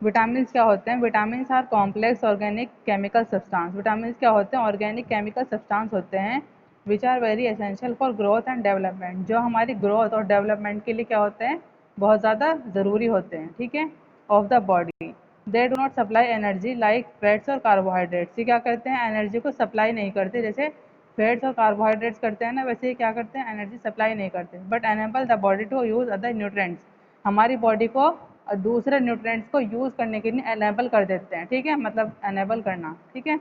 Vitamin क्या होते हैं? Vitamin are complex organic chemical substance. Vitamin क्या होते हैं? ऑर्गेनिक केमिकल सब्सटेंस होते हैं which are very essential for growth and development, जो हमारी ग्रोथ और डेवलपमेंट के लिए क्या होते हैं? बहुत ज़्यादा ज़रूरी होते हैं, ठीक है, of the body. They do not supply energy like fats और कार्बोहाइड्रेट्स। ये क्या करते हैं? एनर्जी को सप्लाई नहीं करते, जैसे फैट्स और कार्बोहाइड्रेट्स करते हैं ना, वैसे ही क्या करते हैं? एनर्जी सप्लाई नहीं करते, but enable the body to use other nutrients. हमारी बॉडी को दूसरे न्यूट्रिएंट्स को यूज करने के लिए एनेबल कर देते हैं, ठीक है, मतलब एनेबल करना, ठीक है।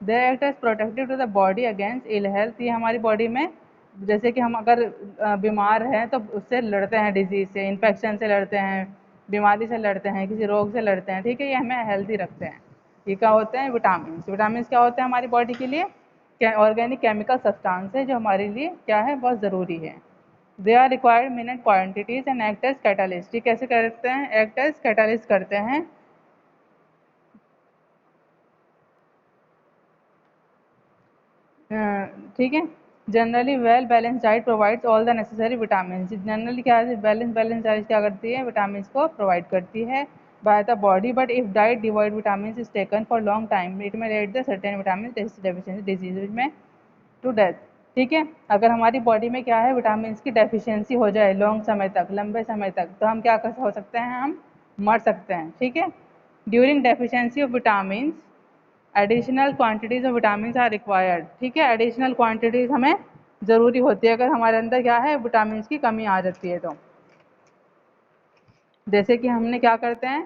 They act as protective to the body against ill health. ये हमारी बॉडी में, जैसे कि हम अगर बीमार हैं तो उससे लड़ते हैं, डिजीज से, इन्फेक्शन से लड़ते हैं, बीमारी से लड़ते हैं, किसी रोग से लड़ते हैं, ठीक है, ये हमें हेल्थी रखते हैं। ये क्या होते हैं? विटामिन। विटामिन क्या होते हैं हमारी बॉडी के लिए? ऑर्गेनिक केमिकल सब्सटेंस है जो हमारे लिए क्या है? बहुत ज़रूरी है। They are required minute quantities and act as catalyst. ये कैसे करते हैं? एक्ट एज कैटालिस्ट करते हैं, ठीक है। Generally well balance diet provides all the necessary vitamin. Generally क्या है? बैलेंस डाइट क्या करती है? विटामिन को प्रोवाइड करती है by the body, but if diet devoid vitamin is taken for long time it may lead the certain vitamin deficiency disease may to death, ठीक है। अगर हमारी बॉडी में क्या है? विटामिन की डेफिशिएंसी हो जाए लॉन्ग समय तक, लंबे समय तक, तो हम क्या कर हो सकते हैं? हम मर सकते हैं, ठीक है। During deficiency of vitamin additional quantities of vitamin are required, ठीक है। एडिशनल क्वांटिटीज हमें ज़रूरी होती है अगर हमारे अंदर क्या है? विटामिन की कमी आ जाती है तो। जैसे कि हमने क्या करते हैं?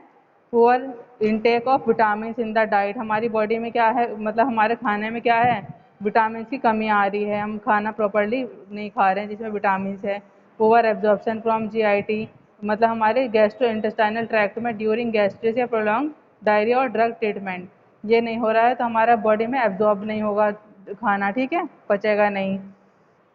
Poor intake of vitamin in the diet. हमारी बॉडी में क्या है? मतलब हमारे खाने में क्या है? विटामिन की कमी आ रही है, हम खाना प्रॉपरली नहीं खा रहे हैं जिसमें विटामिन है। पुअर एब्जॉर्प्शन फ्रॉम जीआईटी, मतलब हमारे गैस्ट्रो इंटेस्टाइनल ट्रैक्ट में ड्यूरिंग गैस्ट्रिस या प्रोलॉन्ग डायरिया और ड्रग ट्रीटमेंट, ये नहीं हो रहा है तो हमारा बॉडी में एब्जॉर्ब नहीं होगा खाना, ठीक है, पचेगा नहीं।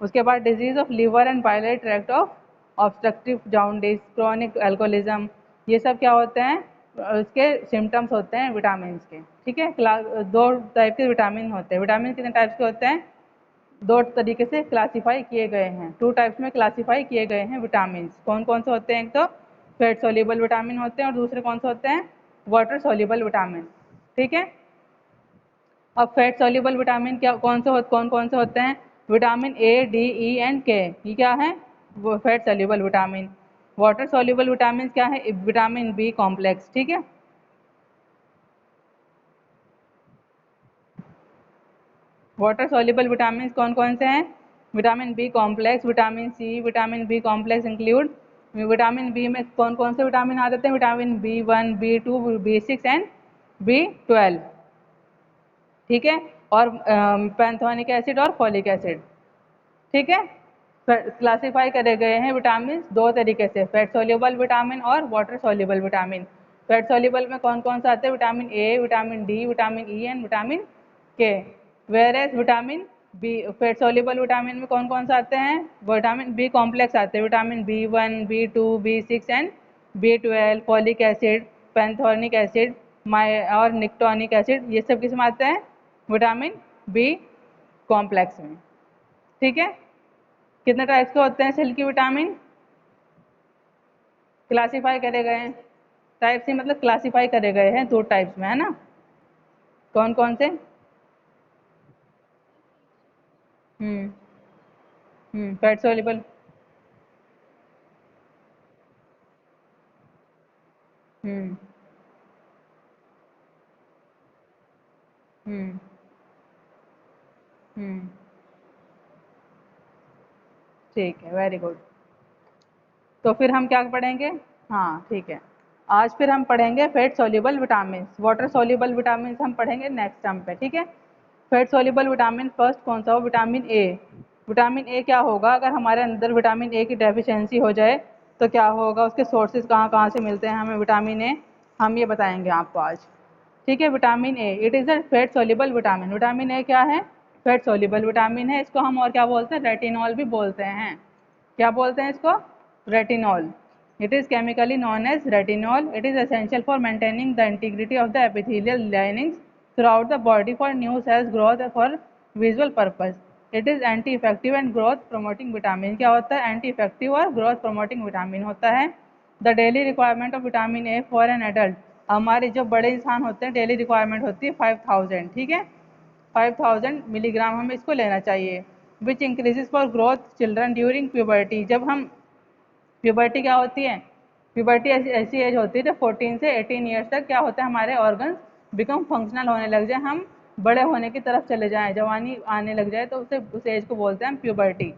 उसके बाद disease of liver and biliary tract of obstructive jaundice, chronic alcoholism, ये सब क्या होते हैं? उसके सिम्टम्स होते हैं विटामिन के, ठीक है। दो टाइप के विटामिन होते हैं। विटामिन कितने टाइप्स के होते हैं? दो तरीके से क्लासीफाई किए गए हैं, टू टाइप्स में क्लासीफाई किए गए हैं विटामिन। कौन कौन से होते हैं? एक तो फैट सोल्यूबल विटामिन होते हैं और दूसरे कौन से होते हैं? वाटर सोल्यूबल विटामिन, ठीक है। अब फैट सोल्यूबल विटामिन क्या कौन कौन से होते हैं? Vitamin A, D, E and के, ये क्या है? वो fat soluble vitamin. Water soluble vitamin क्या है? विटामिन बी कॉम्प्लेक्स, ठीक है। वाटर सोल्यूबल विटामिन कौन कौन से हैं? Vitamin B complex, vitamin C, vitamin B complex include. Vitamin B में कौन कौन से विटामिन आ जाते हैं? Vitamin B 1, B 2, B 6 and B 12, ठीक है। और पैंथोनिक एसिड और फॉलिक एसिड, ठीक है। क्लासीफाई करे गए हैं विटामिन दो तरीके से, फैट सोल्यूबल विटामिन और water soluble vitamin. Fat soluble में कौन कौन सा आते हैं? Vitamin A, vitamin D, vitamin E and vitamin K. Whereas vitamin B, fat soluble vitamin में कौन कौन सा आते हैं? विटामिन बी कॉम्प्लेक्स आते हैं, vitamin B 1, B 2, B 6 and B 12, folic acid, pantothenic acid, माई और निक्टोनिक एसिड, ये सब किस में आते हैं? विटामिन बी कॉम्प्लेक्स में, ठीक है। कितने टाइप्स के होते हैं सेल की विटामिन? क्लासीफाई करे गए हैं, टाइप से मतलब क्लासीफाई करे गए हैं दो टाइप्स में, है ना। कौन कौन से? हम्म फैट सोल्यूबल। हम्म हम्म हम्म ठीक है, वेरी गुड। तो फिर हम क्या पढ़ेंगे? हाँ, ठीक है। आज फिर हम पढ़ेंगे fat soluble vitamin. Water soluble vitamin हम पढ़ेंगे नेक्स्ट टाइम पे, ठीक है। फैट सोल्यूबल विटामिन फर्स्ट कौन सा हो? Vitamin A. विटामिन ए क्या होगा? अगर हमारे अंदर विटामिन ए की डेफिशिएंसी हो जाए तो क्या होगा? उसके सोर्सेज कहाँ कहाँ से मिलते हैं हमें विटामिन ए, हम ये बताएंगे आपको आज, ठीक है। Vitamin A, it is a fat soluble vitamin. Vitamin A क्या है? फैट सोल्यूबल विटामिन है। इसको हम और क्या बोलते हैं? रेटिनॉल भी बोलते हैं। क्या बोलते हैं इसको? Retinol. It is chemically known as retinol. It is essential for maintaining the integrity of the epithelial linings throughout the body for new cells growth for visual purpose. It is anti effective and growth promoting vitamin। क्या होता है? Anti effective और growth promoting vitamin होता है। The daily requirement of vitamin A for an adult, हमारे जो बड़े इंसान होते हैं डेली रिक्वायरमेंट होती है 5000, ठीक है, 5000 मिलीग्राम हमें इसको लेना चाहिए। विच increases for growth children during puberty. जब हम प्यूबर्टी क्या होती है, प्यूबर्टी ऐसी ऐसी एज होती है जब 14 से 18 ईयर्स तक क्या होता है, हमारे ऑर्गन्स बिकम फंक्शनल होने लग जाए, हम बड़े होने की तरफ चले जाएं, जवानी आने लग जाए, तो उसे उस एज को बोलते हैं हम प्यूबर्टी,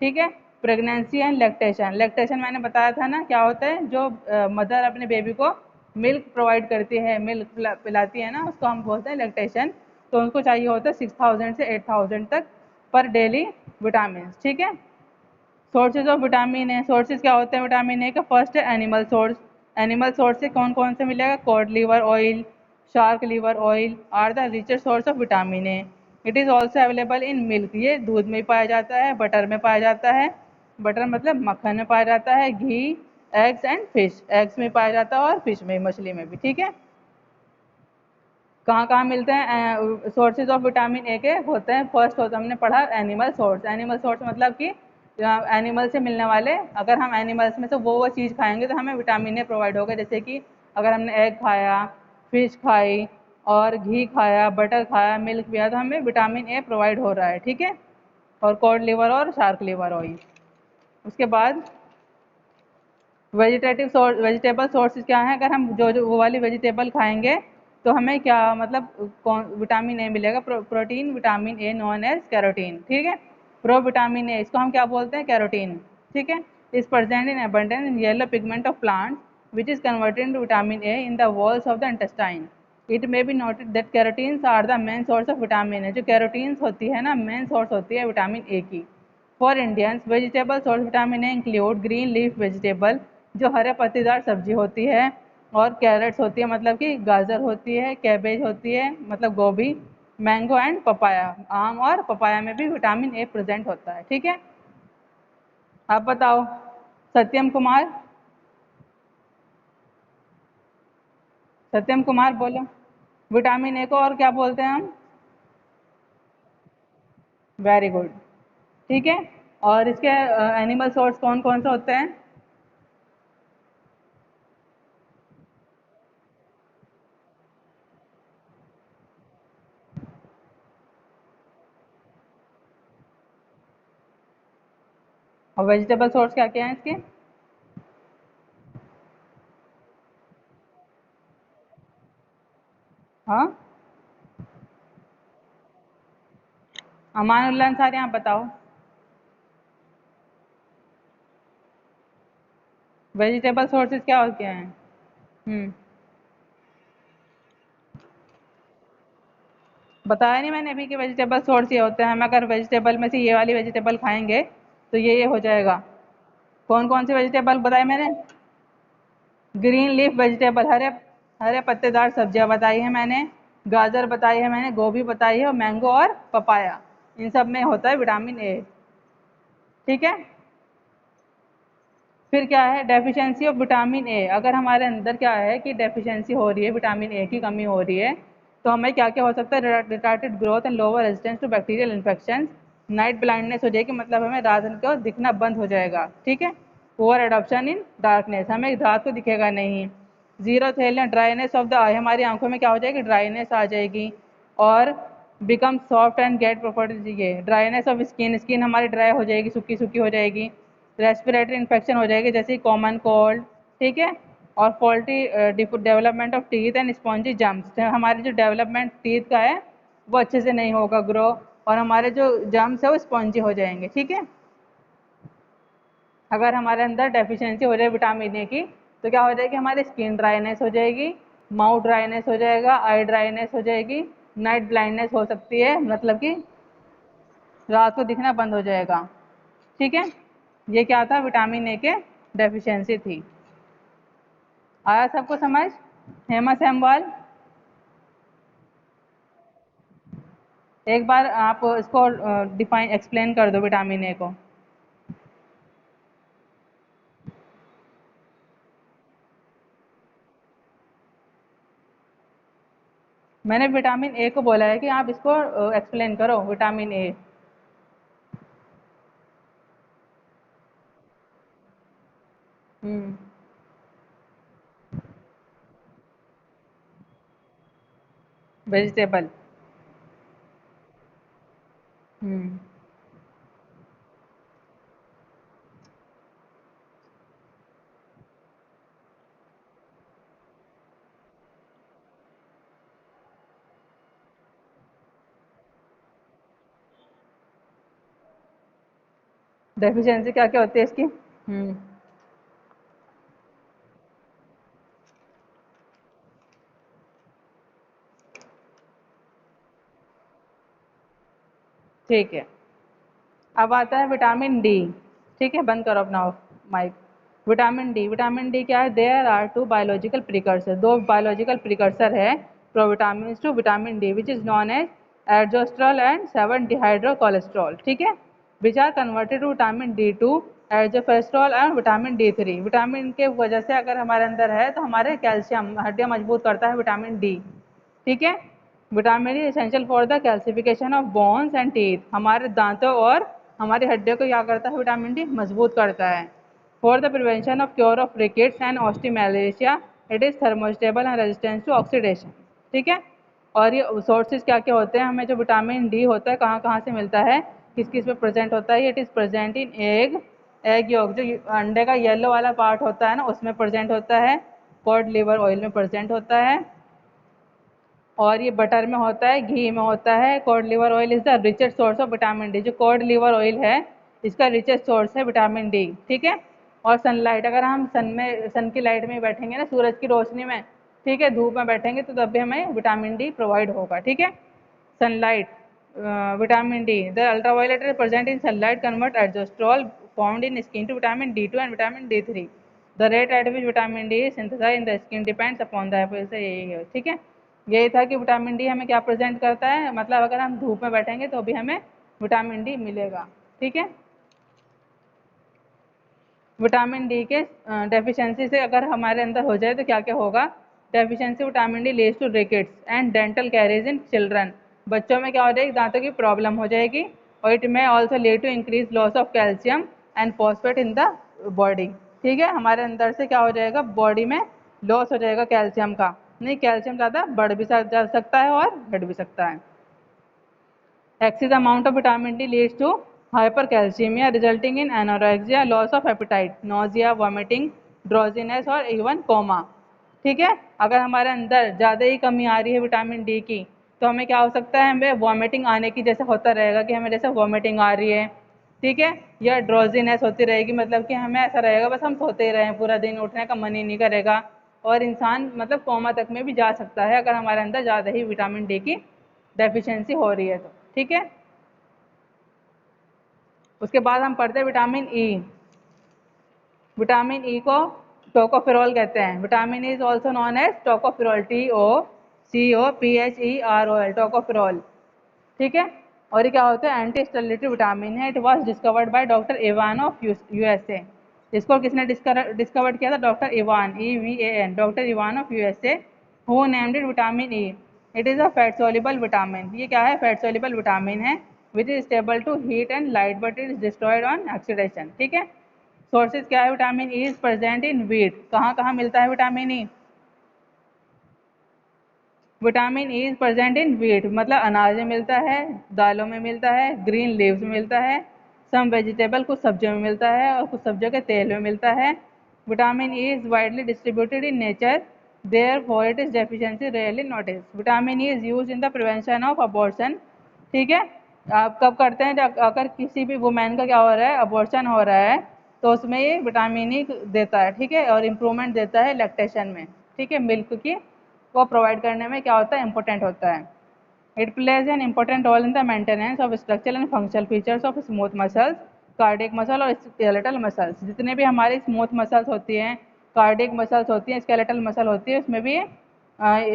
ठीक है। Pregnancy and lactation. लैक्टेशन मैंने बताया था ना क्या होता है, जो मदर अपने बेबी को मिल्क प्रोवाइड करती है, मिल्क पिलाती है ना, उसको हम बोलते हैं लैक्टेशन। तो उनको चाहिए होता है 6000 से 8000 तक पर डेली विटामिन, ठीक है। Sources of vitamin A, sources क्या होते हैं विटामिन ए का, फर्स्ट है एनिमल सोर्स। एनिमल सोर्स से कौन कौन से मिलेगा, cod liver oil, shark liver oil are the richest source of vitamin A. It is also available in milk, ये दूध में पाया जाता है, बटर में पाया जाता है, बटर मतलब मक्खन में पाया जाता है, घी, एग्स एंड फिश, एग्स में पाया जाता है और फिश में, मछली में भी, ठीक है। कहाँ कहाँ मिलते हैं सोर्सेज ऑफ विटामिन ए के, होते हैं फर्स्ट होता हमने पढ़ा एनिमल सोर्स। एनिमल सोर्स मतलब कि एनिमल से मिलने वाले, अगर हम एनिमल्स में से वो चीज़ खाएंगे तो हमें विटामिन ए प्रोवाइड होगा। जैसे कि अगर हमने एग खाया, फिश खाई और घी खाया, बटर खाया, मिल्क पिया, तो हमें विटामिन ए प्रोवाइड हो रहा है, ठीक है। और कॉड लिवर और शार्क लिवर ऑयल। उसके बाद वेजिटेटिव सोर्स, वेजिटेबल सोर्सेज क्या हैं, अगर हम जो जो वो वाली वेजिटेबल खाएंगे तो हमें क्या मतलब कौन विटामिन ए मिलेगा, protein vitamin A known as carotene, ठीक है। प्रो विटामिन ए, इसको हम क्या बोलते हैं, कैरोटीन, ठीक है। Is present in abundance in yellow pigment of plant which is converted to vitamin A in the walls of the intestine. It may be noted that carotenes are the main source of vitamin A. जो carotenes होती है ना, main source होती है vitamin A की। For Indians vegetable source vitamin A include green leaf vegetable, जो हरे पत्तेदार सब्जी होती है, और कैरेट्स होती है मतलब कि गाजर होती है, कैबेज होती है मतलब गोभी, मैंगो एंड पपाया, आम और पपाया में भी विटामिन ए प्रेजेंट होता है, ठीक है। आप बताओ सत्यम कुमार, सत्यम कुमार बोलो, विटामिन ए को और क्या बोलते हैं हम। वेरी गुड, ठीक है। और इसके एनिमल सोर्स कौन कौन से होते हैं। और वेजिटेबल सोर्स क्या क्या हैं इसके। हाँ, अमानुल्लाह अंसारी, आप बताओ वेजिटेबल सोर्सेज क्या और क्या हैं। हम्म, बताया नहीं मैंने अभी कि वेजिटेबल सोर्स ये होते हैं, हम अगर वेजिटेबल में से ये वाली वेजिटेबल खाएंगे तो ये हो जाएगा। कौन कौन सी वेजिटेबल बताई मैंने, green leaf vegetable, Hare Hare पत्तेदार सब्जियां बताई है मैंने, गाजर बताई है मैंने, गोभी बताई है, और मैंगो और पपाया, इन सब में होता है विटामिन ए, ठीक है। फिर क्या है डेफिशिएंसी ऑफ विटामिन ए। अगर हमारे अंदर क्या है कि डेफिशिएंसी हो रही है, विटामिन ए की कमी हो रही है, तो हमें क्या क्या हो सकता है, retarded growth and lower resistance to bacterial infection, night blindness हो जाएगी, मतलब हमें रात को दिखना बंद हो जाएगा, ठीक है। ओवर एडॉप्शन इन डार्कनेस, हमें रात को दिखेगा नहीं। जीरो थेल या ड्राइनेस ऑफ द आई, हमारी आंखों में क्या हो जाएगी, ड्राइनेस आ जाएगी। और become soft and get property, ये ड्राइनेस ऑफ स्किन, स्किन हमारी ड्राई हो जाएगी, सूखी सूखी हो जाएगी। रेस्पिरेटरी इन्फेक्शन हो जाएगी जैसे कॉमन कोल्ड, ठीक है। और faulty development of teeth and spongy germs, हमारे जो डेवलपमेंट टीथ का है वो अच्छे से नहीं होगा ग्रो, और हमारे जो जम्स है वो स्पॉन्जी हो जाएंगे, ठीक है। अगर हमारे अंदर डेफिशिएंसी हो जाए विटामिन ए की, तो क्या हो जाएगी, हमारी स्किन ड्राइनेस हो जाएगी, माउथ ड्राइनेस हो जाएगा, आई ड्राइनेस हो जाएगी, नाइट ब्लाइंडनेस हो सकती है, मतलब कि रात को दिखना बंद हो जाएगा, ठीक है। ये क्या था, विटामिन ए के डेफिशिएंसी थी। आया सबको समझ। हेमा सेमवाल, एक बार आप इसको डिफाइन एक्सप्लेन कर दो विटामिन ए को। मैंने विटामिन ए को बोला है कि आप इसको एक्सप्लेन करो vitamin A. Hmm, vegetable. Hmm. Deficiency क्या क्या होती है इसकी? हम्म। ठीक है। अब आता है विटामिन डी। ठीक है, बंद करो अपना mic. Vitamin D, vitamin D क्या है? There are two biological precursor, दो बायोलॉजिकल प्रिकर्सर है provitamin to vitamin D, which is known as ergosterol and 7 dehydro cholesterol. ठीक है, which are converted to vitamin D two ergosterol and vitamin D three. Vitamin के वजह से अगर हमारे अंदर है तो हमारे कैल्शियम, हड्डियां मजबूत करता है विटामिन डी। ठीक है, vitamin is essential for the calcification of bones and teeth, हमारे दांतों और हमारी हड्डियों को क्या करता है? विटामिन डी मजबूत करता है। For the prevention of cure of rickets and osteomalacia, it is thermostable and resistance to oxidation. ठीक है, और ये सोर्सेज क्या क्या होते हैं? हमें जो विटामिन डी होता है कहाँ कहाँ से मिलता है, किस किस में प्रेजेंट होता है? It is present in egg, egg yolk, जो अंडे का येलो वाला पार्ट होता है ना, उसमें प्रेजेंट होता है। कॉड लिवर ऑयल में प्रेजेंट होता है, और ये बटर में होता है, घी में होता है। Cod liver oil is the richest source of vitamin D, जो कॉड लिवर ऑयल है इसका रिचेस्ट सोर्स है विटामिन डी। ठीक है, और सनलाइट, अगर हम सन की लाइट में बैठेंगे ना, सूरज की रोशनी में, ठीक है, धूप में बैठेंगे तो तब भी हमें विटामिन डी प्रोवाइड होगा। ठीक है, sunlight, vitamin D, the ultraviolet present in sunlight convert ergosterol found in skin to vitamin D two and vitamin D three. The rate at which vitamin D synthesise in the skin depends upon the, यही है। ठीक है, यही था कि vitamin D हमें क्या present करता है, मतलब अगर हम धूप में बैठेंगे तो भी हमें विटामिन डी मिलेगा। ठीक है, विटामिन डी के डेफिशिएंसी से अगर हमारे अंदर हो जाए तो क्या क्या होगा? Deficiency vitamin D leads to rickets and dental caries in children, बच्चों में क्या हो जाएगी? दांतों की प्रॉब्लम हो जाएगी। और it may also lead to increase loss of calcium and phosphate in the body. ठीक है, हमारे अंदर से क्या हो जाएगा? बॉडी में लॉस हो जाएगा कैल्शियम का। नहीं, कैल्शियम ज़्यादा बढ़ भी जा सकता है और घट भी सकता है। Excess amount of vitamin D leads to hypercalcemia, resulting in anorexia, loss of appetite, nausea, vomiting, drowsiness और even coma। ठीक है, अगर हमारे अंदर ज़्यादा ही कमी आ रही है विटामिन डी की तो हमें क्या हो सकता है? हमें वॉमिटिंग आने की जैसे होता रहेगा कि हमें जैसे वॉमिटिंग आ रही है। ठीक है, या ड्रोजीनेस होती रहेगी, मतलब कि हमें ऐसा रहेगा बस हम सोते ही रहें पूरा दिन, उठने का मन ही नहीं करेगा। और इंसान मतलब कोमा तक में भी जा सकता है अगर हमारे अंदर ज़्यादा ही विटामिन डी की डेफिशिएंसी हो रही है तो। ठीक है, उसके बाद हम पढ़ते हैं विटामिन ई। विटामिन ई को टोकोफेरोल कहते हैं। Vitamin E is also known as tocopherol, TOCOPHEROL, tocopherol. ठीक है, और ये क्या होता है? एंटी स्टेरिलिटी विटामिन है। It was discovered by doctor Evan of USA. इसको किसने डिस्कवर्ड किया था? Doctor Evan, EVAN, doctor Evan of USA, who named it vitamin E. It is a fat soluble vitamin. ये क्या है? फैट सोल्यूबल विटामिन है, which is stable to heat and light but it is destroyed on oxidation. ठीक है, sources क्या है? Vitamin E is present in wheat. कहाँ कहाँ मिलता है vitamin E? Vitamin E is present in wheat, मतलब अनाज में मिलता है, दालों में मिलता है, ग्रीन लीव्स में मिलता है, सम वेजिटेबल, कुछ सब्जियों में मिलता है, और कुछ सब्जियों के तेल में मिलता है। Vitamin E is widely distributed in nature, therefore it is deficiency rarely notice. Vitamin E is use in the prevention of abortion. ठीक है, आप कब करते हैं? जब अगर किसी भी वुमेन का क्या हो रहा है? अबॉर्शन हो रहा है, तो उसमें ये विटामिन ई देता है। ठीक है, और इम्प्रूवमेंट देता है लैक्टेशन में। ठीक है, मिल्क की को प्रोवाइड करने में क्या होता है? इंपॉर्टेंट होता है। It plays an important role in the maintenance of structural and functional features of smooth muscles, cardiac muscle और स्केलेटल मसल्स। जितने भी हमारी स्मूथ मसल्स होती हैं, कार्डियक मसल्स होती हैं, स्केलेटल मसल होती है, उसमें भी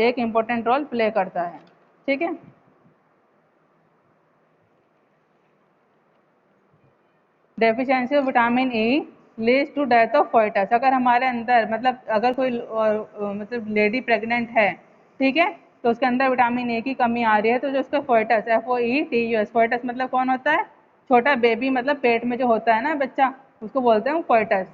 एक इम्पॉर्टेंट रोल प्ले करता है। ठीक है, deficiency of vitamin E leads to death of foetus. अगर हमारे अंदर मतलब अगर कोई मतलब लेडी प्रेग्नेंट है, ठीक है, तो उसके अंदर विटामिन ए की कमी आ रही है, तो जो उसका फोइटस, FOETUS, फोइटस मतलब कौन होता है? छोटा बेबी, मतलब पेट में जो होता है ना बच्चा, उसको बोलते हैं फोइटस।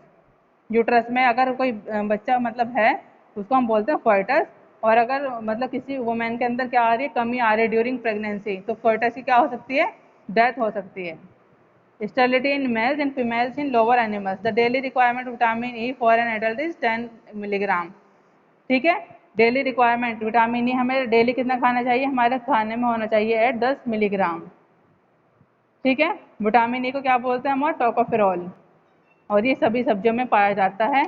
यूट्रस में अगर कोई बच्चा मतलब है, उसको हम बोलते हैं फोइटस। और अगर मतलब किसी वुमेन के अंदर क्या आ रही है, कमी आ रही है ड्यूरिंग प्रेगनेंसी, तो फर्टस की क्या हो सकती है, डेथ हो सकती है। Sterility in males and females in lower animals, the daily requirement vitamin E for an adult is 10 milligram. ठीक है, डेली रिक्वायरमेंट विटामिन ई हमें डेली कितना खाना चाहिए, हमारे खाने में होना चाहिए एट 10 मिलीग्राम। ठीक है, विटामिन ई को क्या बोलते हैं हम, और टोकोफेरोल, और ये सभी सब्जियों में पाया जाता है,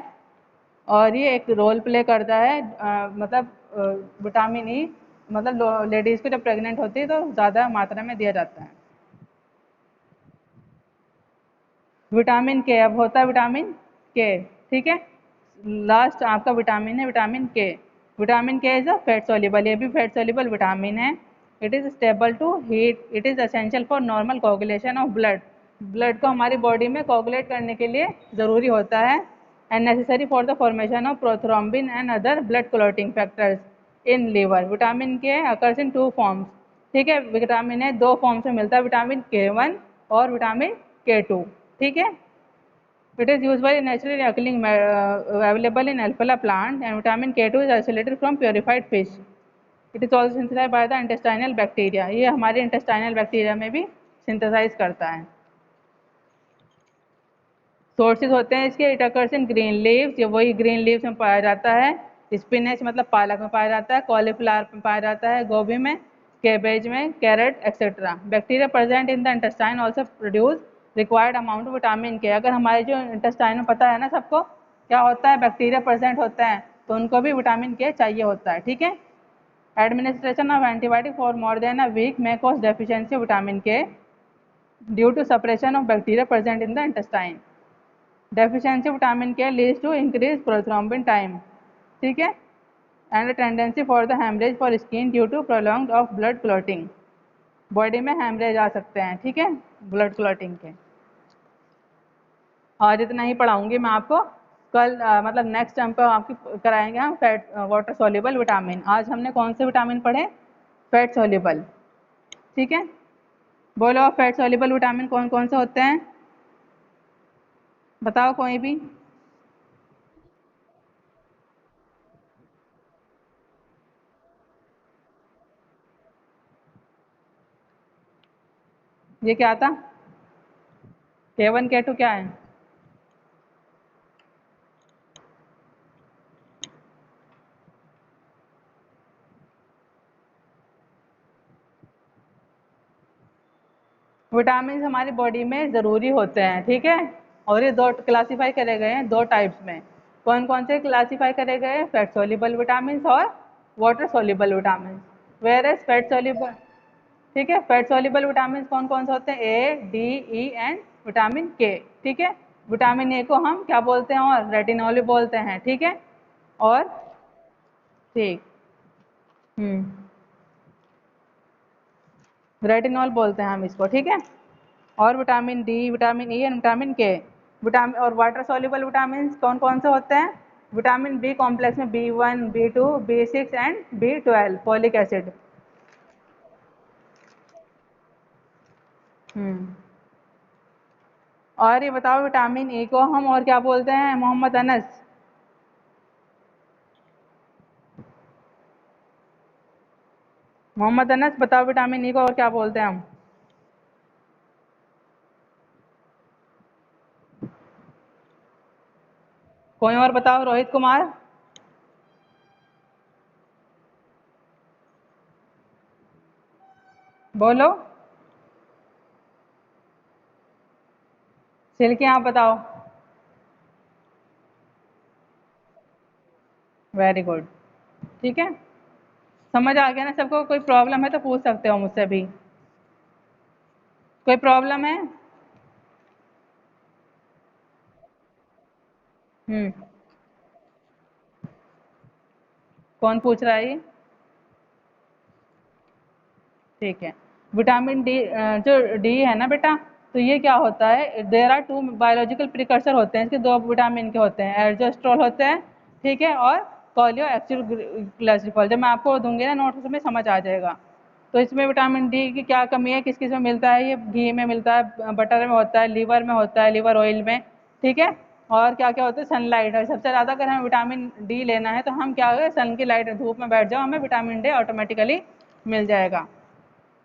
और ये एक रोल प्ले करता है मतलब विटामिन ई मतलब लेडीज़ को जब प्रेग्नेंट होती है तो ज़्यादा मात्रा में दिया जाता है। विटामिन के, अब होता है विटामिन के। ठीक है, लास्ट आपका विटामिन है विटामिन के। विटामिन के इज अ फैट सोल्यूबल, ये भी फैट सोल्यूबल विटामिन है। It is stable to heat, it is essential for normal coagulation of blood, blood को हमारी बॉडी में कोगुलेट करने के लिए ज़रूरी होता है, and necessary for the formation of prothrombin and other blood clotting factors in liver. Vitamin K occurs in two forms. ठीक है, विटामिन ए दो फॉर्म्स में मिलता है, विटामिन के 1 और विटामिन के 2। ठीक है, it is usually naturally occurring available in alpha plant, and vitamin K2 is isolated from purified fish. It is also synthesized by the intestinal bacteria, ये हमारे intestinal bacteria में भी synthesize करता है। सोर्सेज होते हैं इसके, it occurs in green leaves, ये वही ग्रीन लीव्स में पाया जाता है। स्पिनच मतलब पालक में पाया जाता है, कॉलीफ्लावर में पाया जाता है, गोभी में, कैबेज में, carrot etcetera. Bacteria present in the intestine also produce required amount of vitamin K. अगर हमारे जो इंटेस्टाइन में पता है ना सबको क्या होता है, बैक्टीरिया प्रेजेंट होता है, तो उनको भी विटामिन के चाहिए होता है। ठीक है, administration of antibiotic for more than a week may cause deficiency of vitamin K due to suppression of bacteria present in the intestine. Deficiency of vitamin K leads to increased prothrombin time. ठीक है, and a tendency for the hemorrhage for skin due to prolonged of blood clotting. Body में haemorrhage आ सकते हैं। ठीक है, blood clotting के। आज इतना ही पढ़ाऊंगी मैं आपको, कल मतलब नेक्स्ट टाइम पर आपकी कराएंगे हम फैट वाटर सॉल्युबल विटामिन। आज हमने कौन से विटामिन पढ़े, फैट सॉल्युबल। ठीक है, बोलो फैट सॉल्युबल विटामिन कौन कौन से होते हैं, बताओ कोई भी। ये क्या था, K1 K2 क्या है, विटामिन हमारी बॉडी में ज़रूरी होते हैं। ठीक है, और ये दो क्लासीफाई करे गए हैं दो टाइप्स में। कौन कौन से क्लासीफाई करे गए हैं, फैट सोल्यूबल विटामिन और water soluble vitamin. Whereas fat soluble, ठीक है, फैट सोल्यूबल विटामिन कौन कौन से होते हैं, A D E and vitamin के। ठीक है, विटामिन ए को हम क्या बोलते हैं, और रेटिनॉल भी बोलते हैं। ठीक है, और ठीक, हम्म, रेटिनॉल बोलते हैं हम इसको। ठीक है, और vitamin D, vitamin E and vitamin के। विटामिन और वाटर सॉल्युबल विटामिन कौन कौन से होते हैं, विटामिन बी कॉम्प्लेक्स में B1 B2 B6 and B12 folic acid. हम्म, और ये बताओ विटामिन ई को हम और क्या बोलते हैं, मोहम्मद अनस, मोहम्मद अनस बताओ विटामिन ई को और क्या बोलते हैं हम। कोई और बताओ, रोहित कुमार, बोलो, सिल्की आप बताओ। Very good. ठीक है, समझ आ गया ना सबको, कोई प्रॉब्लम है तो पूछ सकते हो मुझसे भी, कोई प्रॉब्लम है। हम्म, कौन पूछ रहा है ये, ठीक है। विटामिन डी, जो डी है ना बेटा, तो ये क्या होता है, there are two biological precursor होते हैं इसके, दो विटामिन के होते हैं, एल्जोस्ट्रोल होते हैं। ठीक है, और कॉलियो एक्टिव ग्लाइसिकॉल, जब मैं आपको दूंगी ना नोट्स में समझ आ जाएगा। तो इसमें विटामिन डी की क्या कमी है, किस में मिलता है, ये घी में मिलता है, बटर में होता है, लीवर में होता है, लीवर ऑयल में। ठीक है, और क्या क्या होता है, सनलाइट है सबसे ज़्यादा। अगर हमें विटामिन डी लेना है तो हम क्या करें, सन की लाइट, धूप में बैठ जाओ, हमें विटामिन डी ऑटोमेटिकली मिल जाएगा।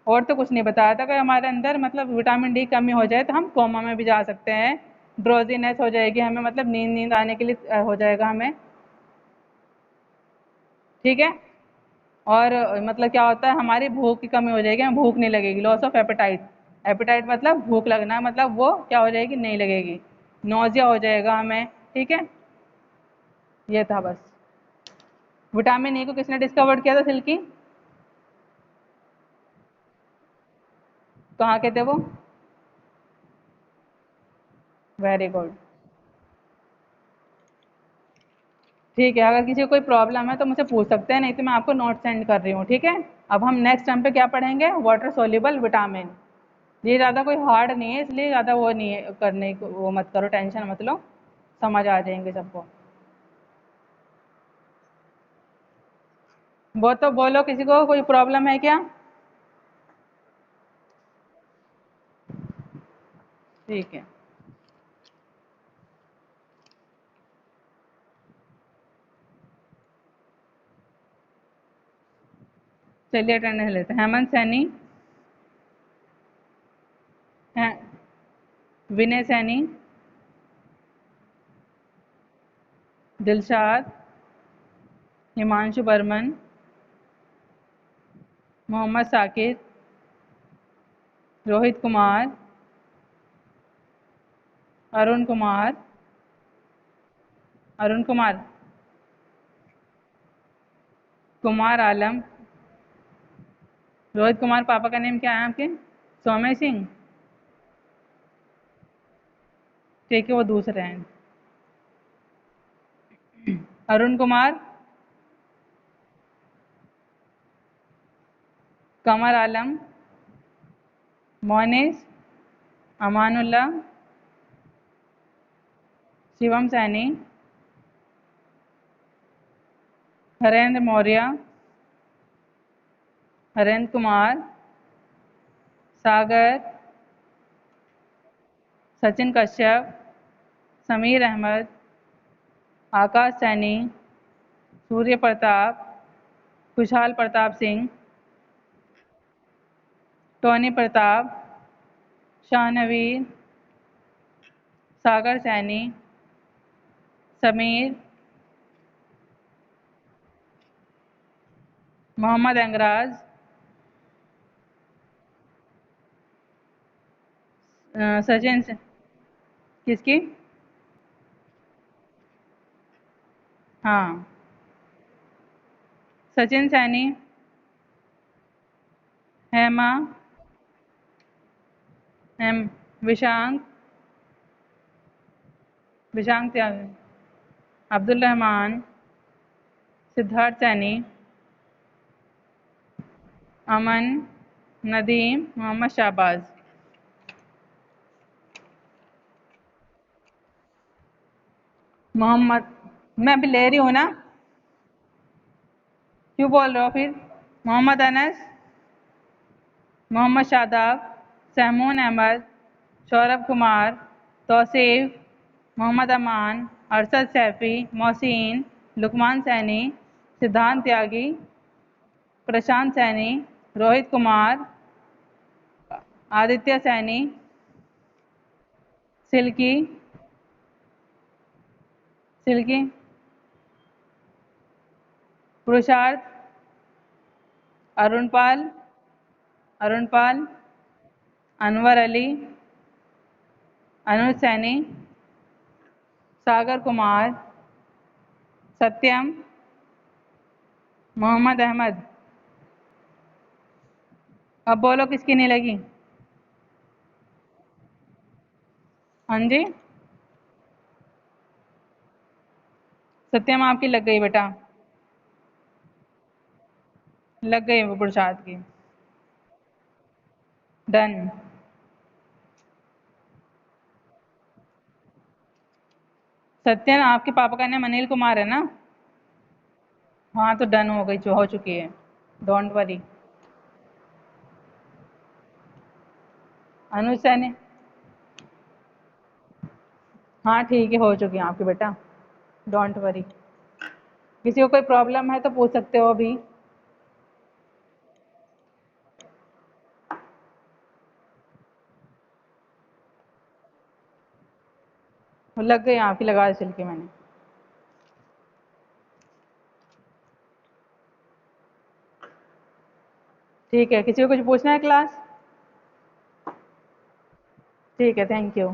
और तो कुछ नहीं बताया था। अगर हमारे अंदर मतलब विटामिन डी कमी हो जाए तो हम कोमा में भी जा सकते हैं, ड्रोजीनेस हो जाएगी हमें, मतलब नींद नींद आने के लिए हो जाएगा हमें। ठीक है। और मतलब क्या होता है, हमारी भूख की कमी हो जाएगी, हमें भूख नहीं लगेगी, लॉस ऑफ एपेटाइट। एपेटाइट मतलब भूख लगना, मतलब वो क्या हो जाएगी, नहीं लगेगी, नोजिया हो जाएगा हमें। ठीक है, ये था बस। विटामिन ई को किसने डिस्कवर किया था, सिल्की? कहाँ के थे वो? Very good. ठीक है, अगर किसी को कोई प्रॉब्लम है तो मुझसे पूछ सकते हैं, नहीं तो मैं आपको नोट सेंड कर रही हूँ। ठीक है। अब हम नेक्स्ट टाइम पे क्या पढ़ेंगे, वाटर सोल्यूबल विटामिन। ये ज़्यादा कोई हार्ड नहीं है, इसलिए ज़्यादा वो नहीं है करने को, वो मत करो, टेंशन मत लो, समझ आ जाएंगे सबको। वो तो बोलो, किसी को कोई प्रॉब्लम है क्या? ठीक है। चलिए अटेंडेंस लेते हैं। हेमंत सैनी, है, विनय सैनी, दिलशाद, हिमांशु बर्मन, मोहम्मद साकिर, रोहित कुमार, अरुण कुमार, अरुण कुमार, कुमार आलम। रोहित कुमार पापा का नेम क्या है आपके? सौम्य सिंह। ठीक है, वो दूसरे हैं। अरुण कुमार, कमर आलम, मोनिस, अमानुल्लाह, शिवम सैनी, हरेंद्र मौर्य, हरेंद्र कुमार, सागर, सचिन कश्यप, समीर अहमद, आकाश सैनी, सूर्य प्रताप, खुशहाल प्रताप सिंह, टोनी प्रताप, शाहनवीर, सागर सैनी, समीर, मोहम्मद अंगराज, सचिन किसकी? हाँ, सचिन सैनी, हेमा, हेम, विशांक, विशांक त्याग, अब्दुल रहमान, सिद्धार्थ सैनी, अमन, नदीम, मोहम्मद शाहबाज। मोहम्मद, मैं अभी ले रही हूँ ना, क्यों बोल रहे हो फिर? मोहम्मद अनस, मोहम्मद शादाब, सहमून अहमद, सौरभ कुमार, तौसीफ, मोहम्मद अमान, अरशद सैफ़ी, मोहसिन, लुकमान सैनी, सिद्धांत त्यागी, प्रशांत सैनी, रोहित कुमार, आदित्य सैनी, सिल्की, सिल्की, पुरुषार्थ, अरुण पाल, अरुण पाल, अनवर अली, अनुज सैनी, सागर कुमार, सत्यम, मोहम्मद अहमद। अब बोलो किसकी नहीं लगी? हाँ जी, सत्यम आपकी लग गई बेटा, लग गई वो पुरुषार्थ की। डन। सत्यम, आपके पापा का नाम अनिल कुमार है ना? हाँ तो डन हो गई, हो चुकी है, डोंट वरी। अनुज सैनी, हाँ ठीक है, हो चुकी है आपकी बेटा, डोंट वरी। किसी को कोई प्रॉब्लम है तो पूछ सकते हो अभी। लग गई आपकी, लगा दी छिलके मैंने। ठीक है, किसी को कुछ पूछना है क्लास? ठीक है, थैंक यू।